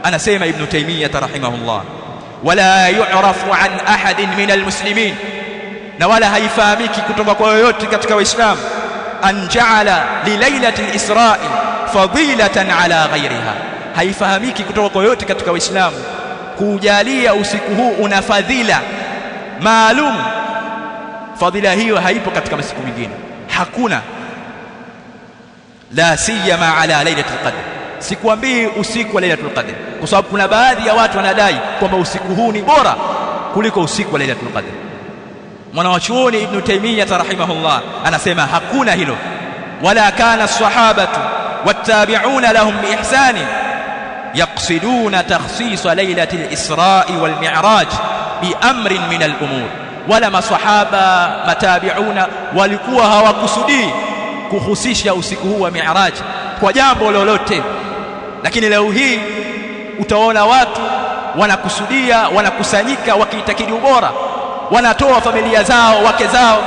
Anasema Ibn Taymiyyah rahimahullah, wala yu'rafu an ahadin min almuslimin, na wala haifahamiki kutoka kwa yoyote katika Waislamu, an ja'ala li lailati al-Isra'i fadilatan ala ghayriha, haifahamiki kutoka kwa yoyote katika Waislamu kujalia usiku huu una fadhila maalum. Fadhila hiyo haipo katika masiku mengine, hakuna. La siyama ala lailatul qadr, sikuambii usiku wa lailatul qadr, kwa sababu kuna baadhi ya watu wanadai kwamba usiku huu ni bora kuliko usiku wa lailatul qadr. Mwanachuoni Ibn Taymiyyah rahimahullah anasema hakuna hilo. Wala kana as-sahabatu wattabi'una lahum biihsani yaqsiduna takhsis lailati al-Isra'i wal Mi'raj bi amrin min al-umur, wala masahaba matabi'una walikuwa hawakusudii kuhusisha usiku huu wa Mi'raj kwa jambo lolote. Lakini leo hii utaona watu wanakusudia, wanakusanyika wakiitakidi ubora, wanatoa familia zao, wake zao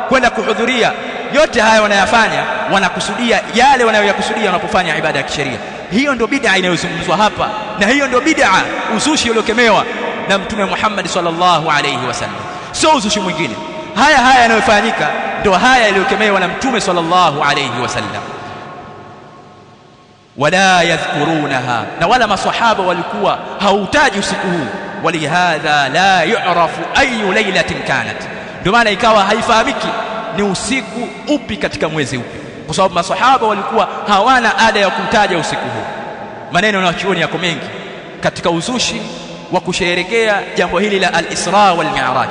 kwenda kuhudhuria. Yote haya wanayafanya wanakusudia yale wanayoyakusudia wanapofanya ibada ya kisheria. Hiyo ndio bid'a inayozungumzwa hapa, na hiyo ndio bid'a, uzushi uliokemewa na Mtume Muhammad sallallahu alayhi wasallam, sio uzushi mwingine. Haya yanayofanyika ndio haya yaliyokemewa na Mtume sallallahu alayhi wasallam. Wala yadhkurunaha, na wala masahaba walikuwa hautaji usiku huu. Walihadha la yu'rafu ayu lailatin kanat, ndio maana ikawa haifahamiki ni usiku upi katika mwezi upi, kwa sababu masahaba walikuwa hawana ada ya kutaja usiku huu. Maneno na chuoni yako mengi katika uzushi wa kusherehekea jambo hili la al-Isra wal Mi'raj.